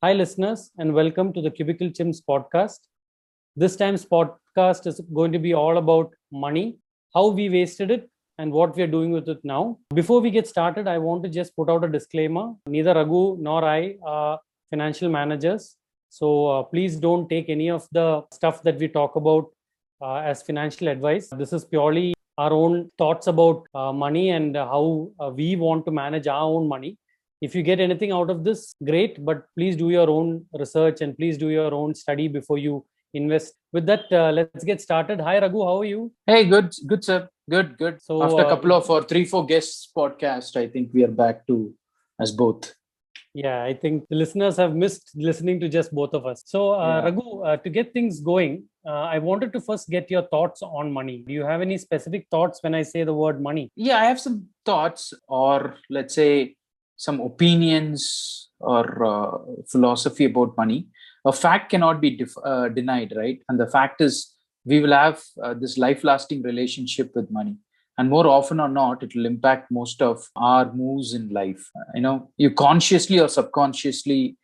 Hi, listeners, and welcome to the Cubicle Chimps podcast. This time's podcast is going to be all about money, how we wasted it, and what we are doing with it now. Before we get started, I want to just put out a disclaimer. Neither Raghu nor I are financial managers. So please don't take any of the stuff that we talk about as financial advice. This is purely our own thoughts about money and how we want to manage our own money. If you get anything out of this, great, but please do your own research and please do your own study before you invest. With that, let's get started. Hi, Raghu, how are you? Hey, good, sir. Good. So, After a couple of or 3, 4 guests podcast, I think we are back to as both. yeah, I think the listeners have missed listening to just both of us. So, Yeah. Raghu, to get things going, I wanted to first get your thoughts on money. Do you have any specific thoughts when I say the word money? Yeah, I have some thoughts, or let's say some opinions or philosophy about money. A fact cannot be denied, right? And the fact is, we will have this life-lasting relationship with money. And more often or not, it will impact most of our moves in life. You consciously or subconsciously,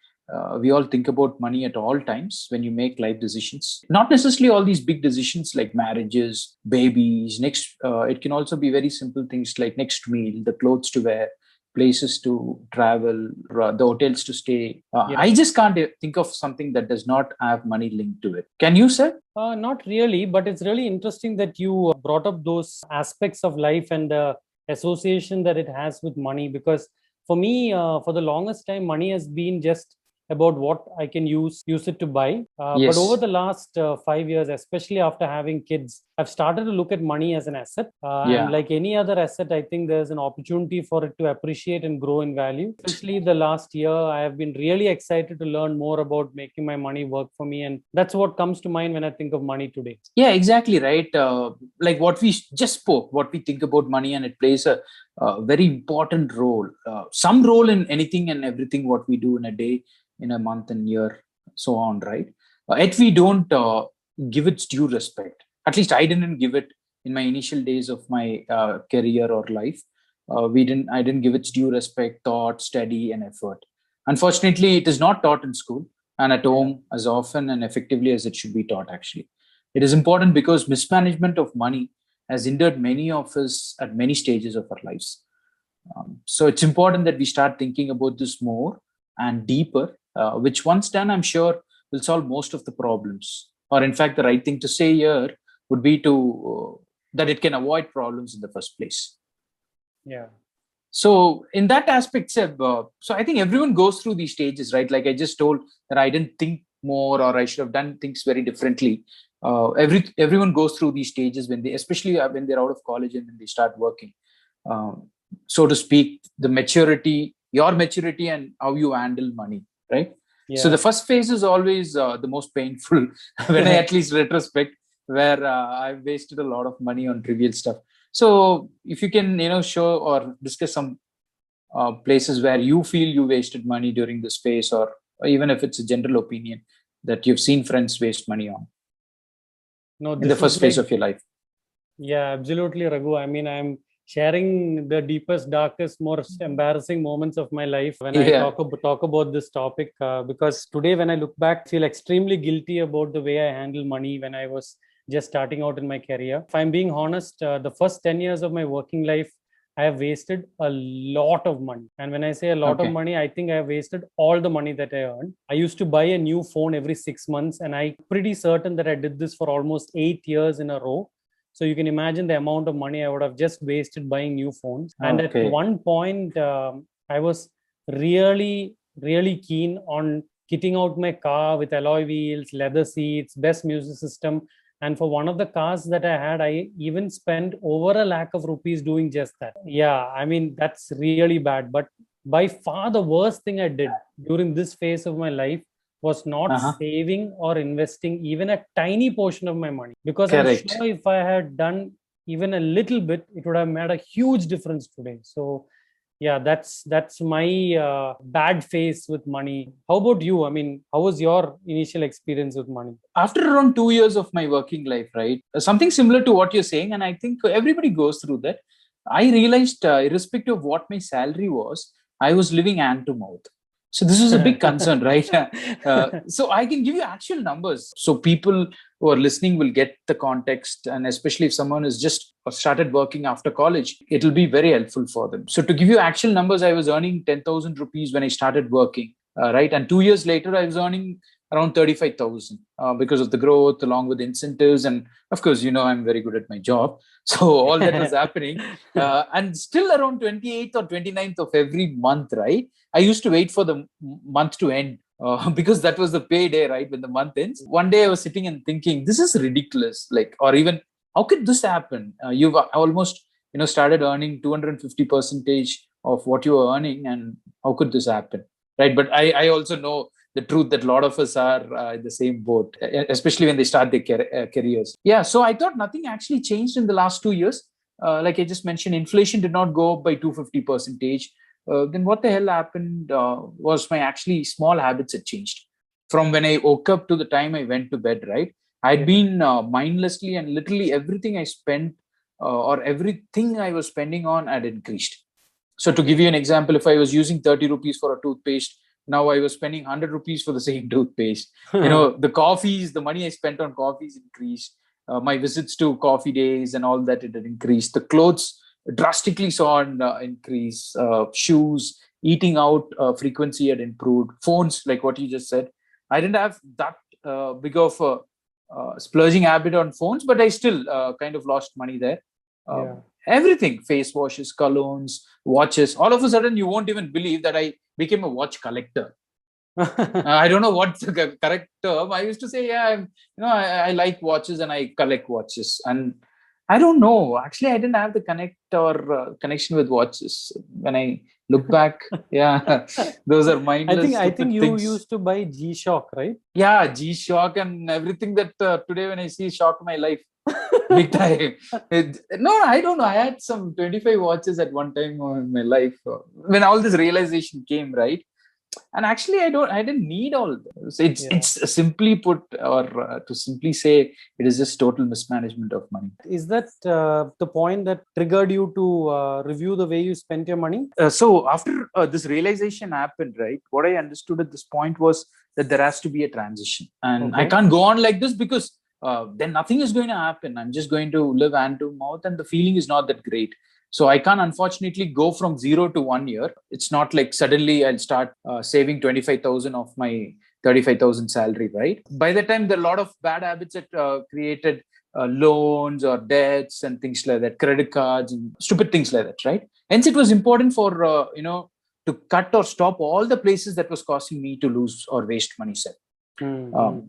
we all think about money at all times when you make life decisions. Not necessarily all these big decisions like marriages, babies. Next, it can also be very simple things like next meal, the clothes to wear, places to travel, the hotels to stay. Yeah. I just can't think of something that does not have money linked to it. Can you, sir? Not really, but it's really interesting that you brought up those aspects of life and the association that it has with money. Because for me, for the longest time, money has been just about what I can use it to buy. But over Yes. the last 5 years, especially after having kids, I've started to look at money as an asset. And Yeah. like any other asset, I think there's an opportunity for it to appreciate and grow in value. Especially the last year, I have been really excited to learn more about making my money work for me. And that's what comes to mind when I think of money today. Yeah, exactly right. Like what we just spoke, what we think about money, and it plays a very important role, some role in anything and everything what we do in a day, in a month and year, so on, right? Yet we don't give its due respect. At least I didn't give it in my initial days of my career or life. I didn't give its due respect, thought, study, and effort. Unfortunately, it is not taught in school and at home as often and effectively as it should be taught, actually. It is important because mismanagement of money has hindered many of us at many stages of our lives. So it's important that we start thinking about this more and deeper, which once done, I'm sure will solve most of the problems. Or in fact, the right thing to say here would be to that it can avoid problems in the first place. Yeah. So in that aspect, Seb, so I think everyone goes through these stages, right? Like I just told that I didn't think more, or I should have done things very differently. Everyone goes through these stages when they, especially when they're out of college and when they start working, um, so to speak, the maturity, your maturity, and how you handle money, right? So Yeah. the first phase is always the most painful, when I at least retrospect, where I've wasted a lot of money on trivial stuff. So if you can, show or discuss some places where you feel you wasted money during this phase, or even if it's a general opinion that you've seen friends waste money on No, in the this is first phase like, of your life. yeah, absolutely, Raghu. I mean, I'm sharing the deepest, darkest, most embarrassing moments of my life when I Yeah. talk about this topic. Because today, when I look back, I feel extremely guilty about the way I handle money when I was just starting out in my career. If I'm being honest, the first 10 years of my working life, I have wasted a lot of money. And when I say a lot of Okay. money, I think I have wasted all the money that I earned. I used to buy a new phone every 6 months, and I'm pretty certain that I did this for almost 8 years in a row. So you can imagine the amount of money I would have just wasted buying new phones. And at Okay. one point, I was really keen on kitting out my car with alloy wheels, leather seats, best music system. And for one of the cars that I had, I even spent over a lakh of rupees doing just that. Yeah, I mean, that's really bad. But by far the worst thing I did during this phase of my life was not Uh-huh. saving or investing even a tiny portion of my money, because I'm Correct. sure if I had done even a little bit, it would have made a huge difference today. So yeah, that's my bad phase with money. How about you? I mean, how was your initial experience with money? After around 2 years of my working life, right, something similar to what you're saying, and I think everybody goes through that. I realized, irrespective of what my salary was, I was living hand to mouth. So this is a big concern, right? So I can give you actual numbers. So people who are listening will get the context. And especially if someone has just started working after college, it'll be very helpful for them. So to give you actual numbers, I was earning 10,000 rupees when I started working, right? And 2 years later, I was earning around 35,000 because of the growth along with incentives. And of course, I'm very good at my job. So all that was happening. And still around 28th or 29th of every month, right? I used to wait for the month to end because that was the payday, right? When the month ends. One day I was sitting and thinking, this is ridiculous. Like, or even, how could this happen? You've almost, started earning 250 percentage of what you were earning. And how could this happen? Right. But I also know the truth that a lot of us are in the same boat, especially when they start their careers. Yeah. So I thought nothing actually changed in the last 2 years. Like I just mentioned, inflation did not go up by 250 percentage. Then what the hell happened was my actually small habits had changed from when I woke up to the time I went to bed, right? I'd been mindlessly and literally everything I spent or everything I was spending on had increased. So to give you an example, if I was using 30 rupees for a toothpaste, now I was spending 100 rupees for the same toothpaste. The coffees, the money I spent on coffees increased. My visits to coffee days and all that, it had increased. The clothes drastically saw an increase. Shoes, eating out frequency had improved. Phones, like what you just said, I didn't have that big of a splurging habit on phones, but I still kind of lost money there. Yeah. Everything, face washes, colognes, watches, all of a sudden you won't even believe that I became a watch collector. I don't know what's the correct term. I used to say, I like watches and I collect watches. And I don't know. Actually, I didn't have the connection with watches. When I look back, yeah, those are mindless. I think you things. used to buy G-Shock, right? Yeah, G-Shock and everything that today when I see shocked my life. Big time. No, I don't know. I had some 25 watches at one time in my life when all this realization came, right? And actually I didn't need all this. It's simply put, or to simply say, it is just total mismanagement of money. Is that the point that triggered you to review the way you spent your money? So after this realization happened, right, what I understood at this point was that there has to be a transition, and I can't go on like this because then nothing is going to happen. I'm just going to live hand to mouth, and the feeling is not that great. So I can't unfortunately go from 0 to 1 year. It's not like suddenly I'll start saving 25,000 of my 35,000 salary, right? By the time there are a lot of bad habits that created loans or debts and things like that, credit cards and stupid things like that, right? Hence, it was important for, to cut or stop all the places that was causing me to lose or waste money.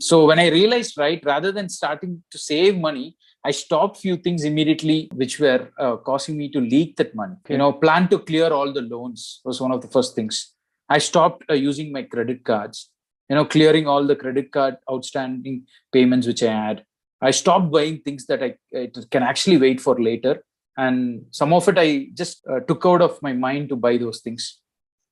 So when I realized, right, rather than starting to save money, I stopped few things immediately which were causing me to leak that money. Plan to clear all the loans was one of the first things. I stopped using my credit cards, clearing all the credit card outstanding payments which I had. I stopped buying things that I can actually wait for later. And some of it I just took out of my mind to buy those things.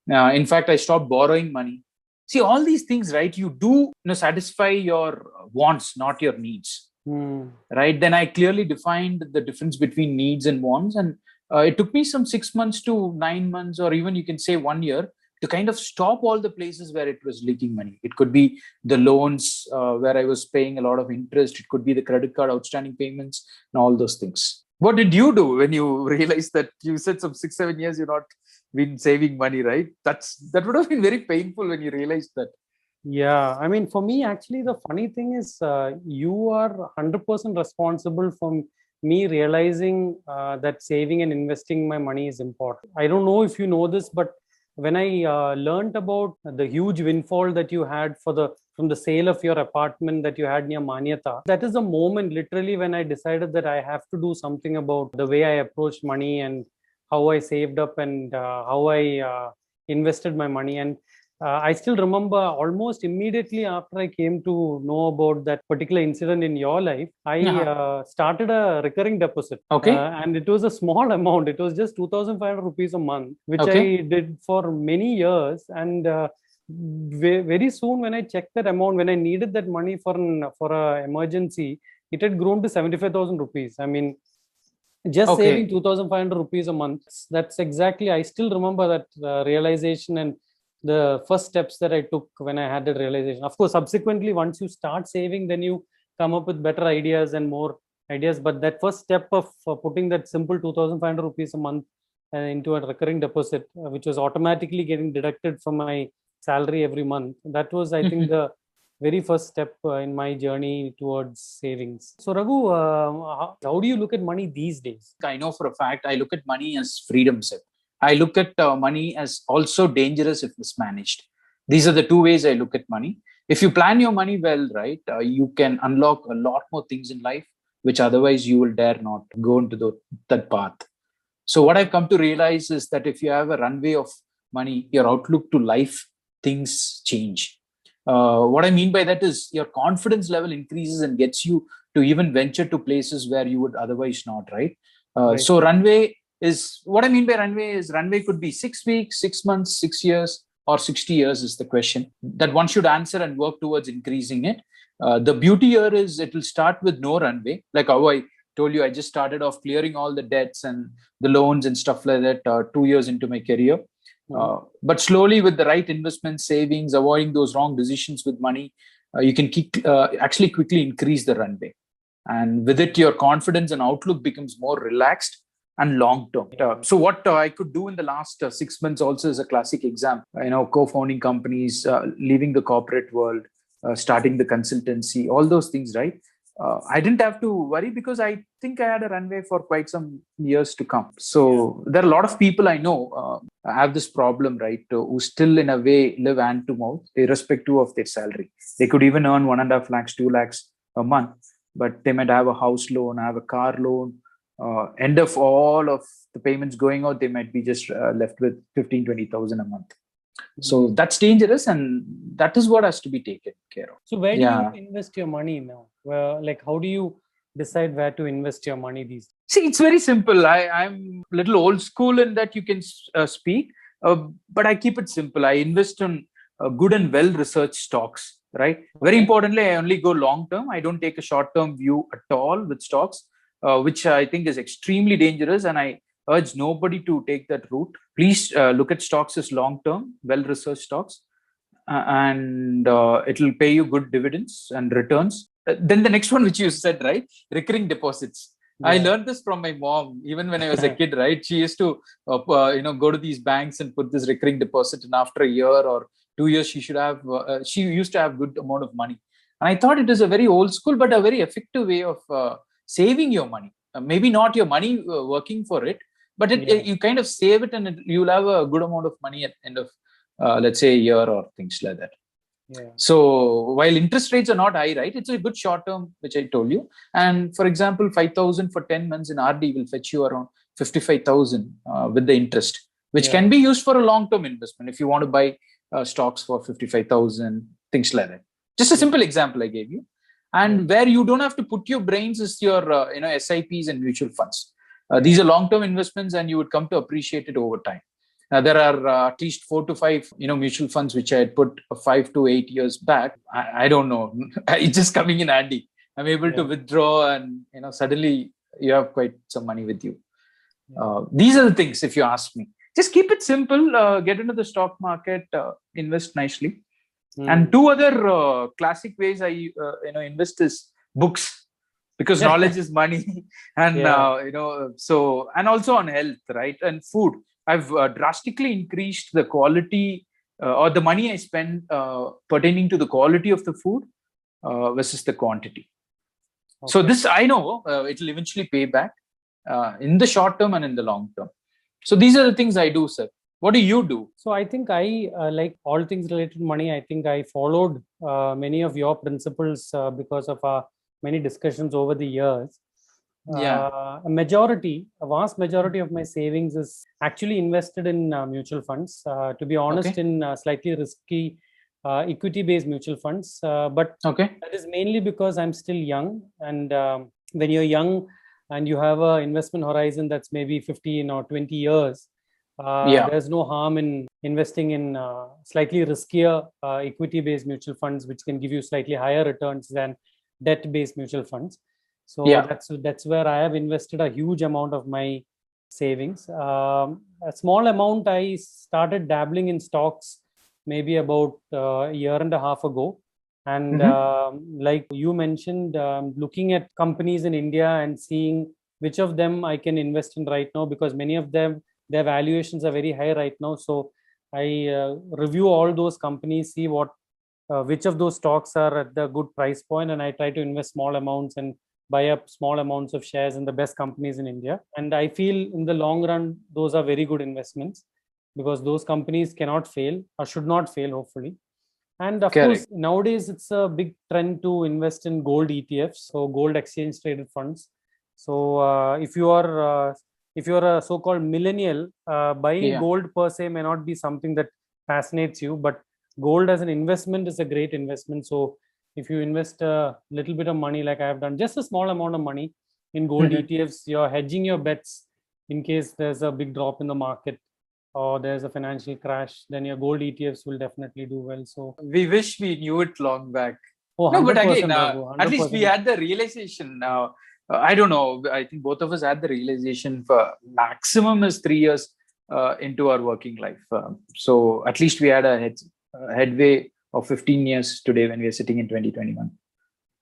In fact, I stopped borrowing money. See, all these things, right? You do satisfy your wants, not your needs. Right? Then I clearly defined the difference between needs and wants. And it took me some 6 months to 9 months, or even you can say 1 year, to kind of stop all the places where it was leaking money. It could be the loans where I was paying a lot of interest. It could be the credit card outstanding payments and all those things. What did you do when you realized that you said some 6-7 years you're not been saving money, right? That would have been very painful when you realized that. Yeah, I mean, for me, actually, the funny thing is you are 100% responsible for me realizing that saving and investing my money is important. I don't know if you know this, but when I learned about the huge windfall that you had from the sale of your apartment that you had near Manyata, that is the moment literally when I decided that I have to do something about the way I approach money and how I saved up and how I invested my money. And I still remember almost immediately after I came to know about that particular incident in your life, I started a recurring deposit. Okay. And it was a small amount. It was just 2,500 rupees a month, which I did for many years. And very soon when I checked that amount, when I needed that money for an emergency, it had grown to 75,000 rupees. I mean, just saving 2,500 rupees a month. That's exactly, I still remember that realization. And the first steps that I took when I had that realization. Of course, subsequently, once you start saving, then you come up with better ideas and more ideas. But that first step of putting that simple 2,500 rupees a month into a recurring deposit, which was automatically getting deducted from my salary every month, that was, I think, the very first step in my journey towards savings. So, Raghu, how do you look at money these days? I know for a fact, I look at money as freedom, sir. I look at money as also dangerous if mismanaged. These are the two ways I look at money. If you plan your money well, right, you can unlock a lot more things in life, which otherwise you will dare not go into that path. So what I've come to realize is that if you have a runway of money, your outlook to life, things change. What I mean by that is your confidence level increases and gets you to even venture to places where you would otherwise not, right? Right. So runway is, what I mean by runway is, runway could be 6 weeks, 6 months, 6 years, or 60 years is the question that one should answer and work towards increasing it. The beauty here is it will start with no runway, like how I told you, I just started off clearing all the debts and the loans and stuff like that 2 years into my career. But slowly, with the right investment, savings, avoiding those wrong decisions with money, you can actually quickly increase the runway. And with it, your confidence and outlook becomes more relaxed and long term. So what I could do in the last 6 months also is a classic example. Co-founding companies, leaving the corporate world, starting the consultancy, all those things, right? I didn't have to worry because I think I had a runway for quite some years to come. So there are a lot of people I know have this problem, right? Who still in a way live hand to mouth, irrespective of their salary. They could even earn 1.5 lakhs, 2 lakhs a month, but they might have a house loan, have a car loan. End of all of the payments going out, they might be just left with 15, 20,000 a month. So that's dangerous, and that is what has to be taken care of. So where do you invest your money now? How do you decide where to invest your money these days? See, it's very simple. I'm a little old school in that you can speak, but I keep it simple. I invest in good and well-researched stocks, right? Very importantly, I only go long-term. I don't take a short-term view at all with stocks, which I think is extremely dangerous, and I urge nobody to take that route. Please look at stocks as long-term, well-researched stocks, and it will pay you good dividends and returns. Then the next one, which you said, right? Recurring deposits. Yeah. I learned this from my mom, even when I was a kid, right? She used to, go to these banks and put this recurring deposit, and after a year or 2 years, she used to have good amount of money. And I thought it is a very old school, but a very effective way of saving your money. Maybe not your money working for it, but you kind of save it, and you'll have a good amount of money at the end of, let's say, a year or things like that. Yeah. So while interest rates are not high, right, it's a good short term, which I told you. And for example, 5,000 for 10 months in RD will fetch you around 55,000 with the interest, which can be used for a long term investment if you want to buy stocks for 55,000, things like that. Just a simple example I gave you. And where you don't have to put your brains is your SIPs and mutual funds. These are long term investments, and you would come to appreciate it over time. There are at least 4 to 5, mutual funds which I had put 5 to 8 years back. I don't know. It's just coming in handy. I'm able to withdraw, and suddenly you have quite some money with you. These are the things, if you ask me. Just keep it simple. Get into the stock market. Invest nicely. And 2 other classic ways I invest is books, because knowledge is money, and so, and also on health, right, and food. I've drastically increased the quality or the money I spend pertaining to the quality of the food versus the quantity. Okay. So this, I know it will eventually pay back in the short term and in the long term. So these are the things I do, sir. What do you do? So I think I, like all things related to money, I think I followed many of your principles because of our many discussions over the years. A vast majority of my savings is actually invested in mutual funds. To be honest, in slightly risky equity-based mutual funds. But that is mainly because I'm still young. And when you're young and you have an investment horizon that's maybe 15 or 20 years, there's no harm in investing in slightly riskier equity-based mutual funds, which can give you slightly higher returns than debt-based mutual funds. So that's where I have invested a huge amount of my savings. A small amount I started dabbling in stocks maybe about a year and a half ago. And like you mentioned, looking at companies in India and seeing which of them I can invest in right now, because many of them, their valuations are very high right now. So I review all those companies, see which of those stocks are at the good price point, and I try to invest small amounts and buy up small amounts of shares in the best companies in India. And I feel in the long run, those are very good investments, because those companies cannot fail or should not fail, hopefully. And of course, Correct. nowadays it's a big trend to invest in gold ETFs, so gold exchange traded funds. So if you are a so-called millennial, buying Yeah. gold per se may not be something that fascinates you, but gold as an investment is a great investment. So if you invest a little bit of money, like I have done, just a small amount of money in gold ETFs, you're hedging your bets in case there's a big drop in the market or there's a financial crash, then your gold ETFs will definitely do well. So, We wish we knew it long back. oh, No, but 100%, again, Raghu, at least we 100%. had the realization. I don't know. I think both of us had the realization for maximum is 3 years into our working life. So at least we had a headway of 15 years today when we are sitting in 2021.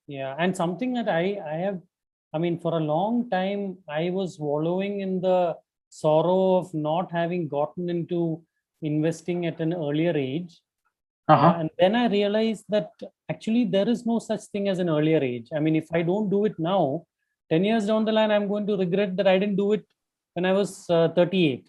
Yeah, and something that I mean, for a long time, I was wallowing in the sorrow of not having gotten into investing at an earlier age. And then I realized that actually there is no such thing as an earlier age. I mean, if I don't do it now, 10 years down the line, I'm going to regret that I didn't do it when I was 38.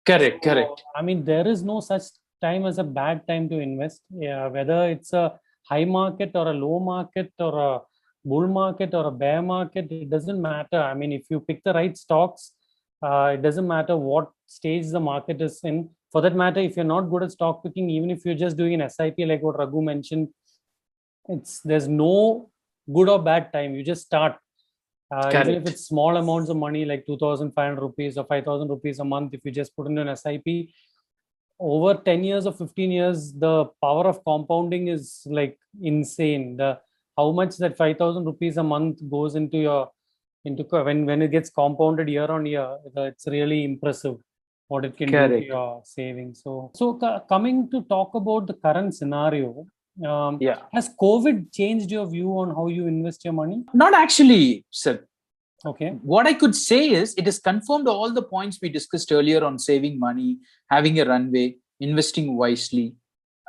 Correct, So, correct. I mean, there is no such time as a bad time to invest. Yeah, whether it's a high market or a low market or a bull market or a bear market, it doesn't matter. I mean, if you pick the right stocks, it doesn't matter what stage the market is in. For that matter, if you're not good at stock picking, even if you're just doing an SIP, like what Raghu mentioned, there's no good or bad time. You just start. Even if it's small amounts of money like 2,500 rupees or 5,000 rupees a month, if you just put in an SIP, over 10 years or 15 years, the power of compounding is like insane. How much that 5,000 rupees a month goes into when it gets compounded year on year, it's really impressive what it can do to your savings. So coming to talk about the current scenario, has COVID changed your view on how you invest your money? Not actually, sir. Okay. What I could say is it has confirmed all the points we discussed earlier on saving money, having a runway, investing wisely,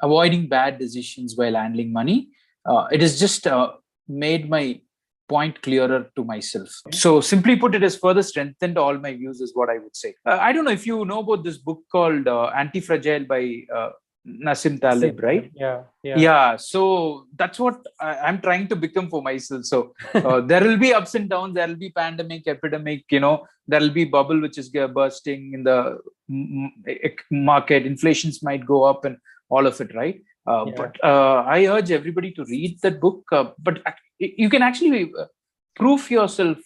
avoiding bad decisions while handling money. It has just made my point clearer to myself. So simply put, it has further strengthened all my views is what I would say. I don't know if you know about this book called Anti-Fragile by Nassim Taleb, right? Yeah. So that's what I'm trying to become for myself. So there will be ups and downs. There will be pandemic, epidemic. There will be bubble which is bursting in the market. Inflations might go up and all of it, right? But I urge everybody to read that book. But you can actually prove yourself,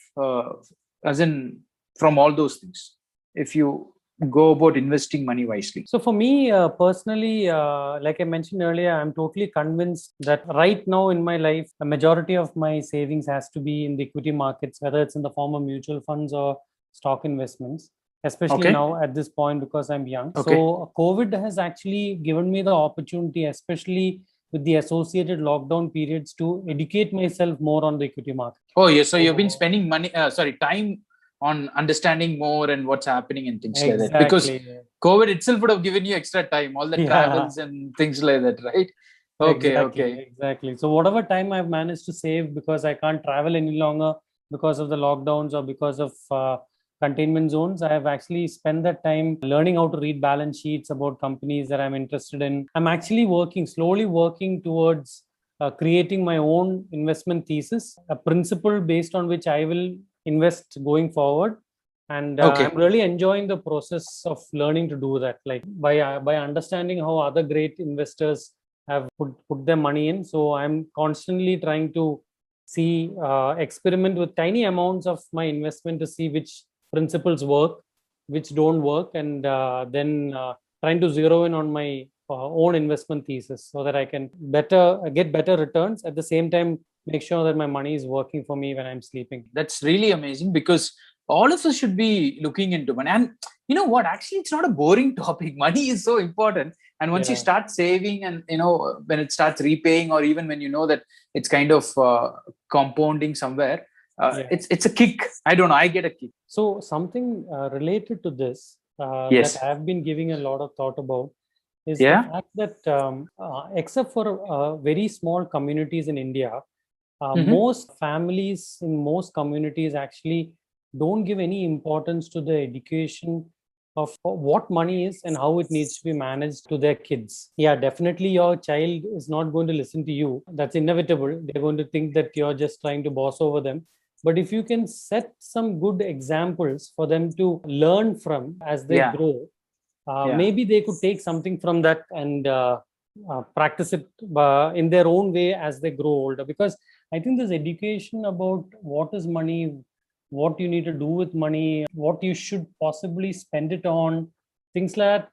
as in from all those things, if you go about investing money wisely. So for me personally, like I mentioned earlier, I'm totally convinced that right now in my life, a majority of my savings has to be in the equity markets, whether it's in the form of mutual funds or stock investments, especially now at this point because I'm young. So COVID has actually given me the opportunity, especially with the associated lockdown periods, to educate myself more on the equity market. Oh, yes. So you've been spending time on understanding more and what's happening and things like that. Because COVID itself would have given you extra time, all the travels and things like that, right? Exactly. So whatever time I've managed to save because I can't travel any longer because of the lockdowns or because of containment zones, I have actually spent that time learning how to read balance sheets about companies that I'm interested in. I'm actually slowly working towards creating my own investment thesis, a principle based on which I will invest going forward. And I'm really enjoying the process of learning to do that, like by understanding how other great investors have put their money in. So I'm constantly trying to experiment with tiny amounts of my investment to see which principles work, which don't work, and then trying to zero in on my own investment thesis so that I can get better returns, at the same time make sure that my money is working for me when I'm sleeping. That's really amazing, because all of us should be looking into money. And you know what? Actually, it's not a boring topic. Money is so important. And once you start saving, and when it starts repaying, or even when you know that it's kind of compounding somewhere, it's a kick. I don't know. I get a kick. So something related to this Yes. that I've been giving a lot of thought about is the fact that except for very small communities in India, most families in most communities actually don't give any importance to the education of what money is and how it needs to be managed to their kids. Yeah, definitely your child is not going to listen to you. That's inevitable. They're going to think that you're just trying to boss over them. But if you can set some good examples for them to learn from as they grow, maybe they could take something from that and practice it in their own way as they grow older. Because I think this education about what is money, what you need to do with money, what you should possibly spend it on, things like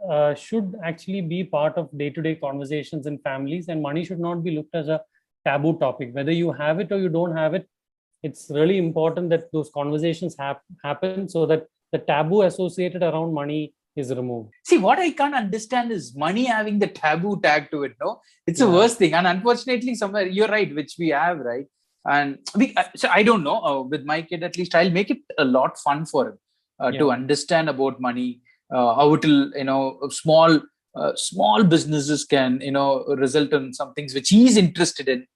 that should actually be part of day-to-day conversations in families. And money should not be looked as a taboo topic. Whether you have it or you don't have it, it's really important that those conversations happen so that the taboo associated around money is removed. See, what I can't understand is money having the taboo tag to it. No, it's the worst thing. And unfortunately, somewhere you're right, which we have, right? And so I don't know. With my kid, at least, I'll make it a lot fun for him to understand about money. How it'll, small businesses can, result in some things which he's interested in,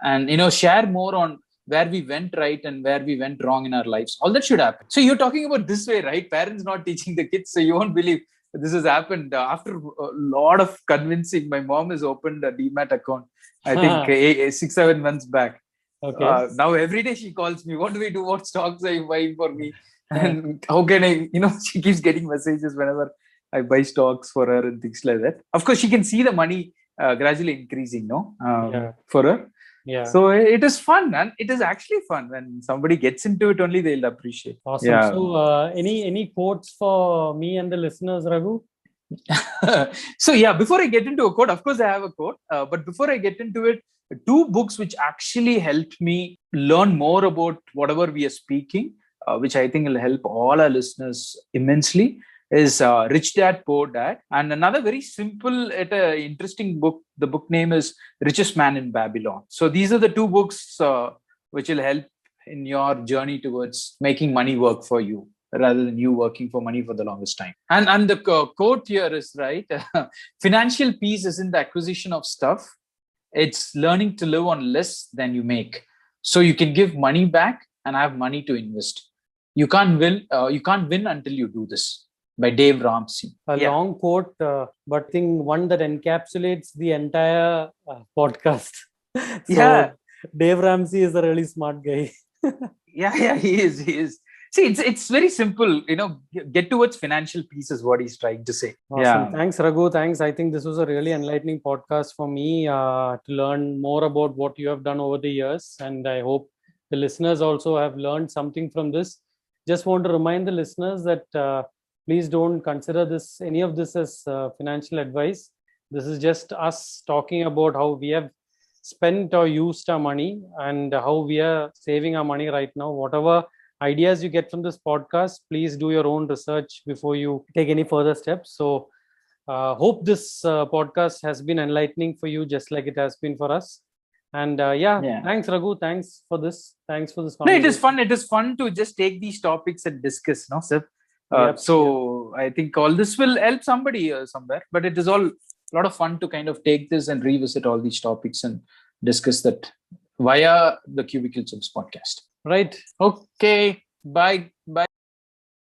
and share more on where we went right and where we went wrong in our lives. All that should happen. So you're talking about this way, right? Parents not teaching the kids. So you won't believe this has happened after a lot of convincing. My mom has opened a DMAT account, I think 6-7 months back. Okay. Now every day she calls me, what do we do? What stocks are you buying for me? And how can I, she keeps getting messages whenever I buy stocks for her and things like that. Of course, she can see the money gradually increasing, for her. Yeah. So it is fun, and it is actually fun when somebody gets into it. Only they'll appreciate. Awesome. Yeah. So any quotes for me and the listeners, Raghu? So before I get into a quote, of course I have a quote, but before I get into it, 2 books which actually helped me learn more about whatever we are speaking, which I think will help all our listeners immensely, is Rich Dad, Poor Dad. And another very simple, interesting book. The book name is Richest Man in Babylon. So these are the 2 books which will help in your journey towards making money work for you, rather than you working for money for the longest time. And the quote here is right. Financial peace isn't the acquisition of stuff. It's learning to live on less than you make, so you can give money back and have money to invest. You can't win until you do this. By Dave Ramsey. A long quote, but I think one that encapsulates the entire podcast. So Dave Ramsey is a really smart guy. He is. See, it's very simple. Get towards financial peace is what he's trying to say. Awesome. Thanks, Raghu. Thanks. I think this was a really enlightening podcast for me to learn more about what you have done over the years. And I hope the listeners also have learned something from this. Just want to remind the listeners that please don't consider any of this as financial advice. This is just us talking about how we have spent or used our money and how we are saving our money right now. Whatever ideas you get from this podcast, please do your own research before you take any further steps. So hope this podcast has been enlightening for you, just like it has been for us. And thanks, Raghu. Thanks for this conversation. No, it is fun. It is fun to just take these topics and discuss, Sir? I think all this will help somebody somewhere, but it is all a lot of fun to kind of take this and revisit all these topics and discuss that via the Cubicle Chimps podcast. Right. Okay. Bye.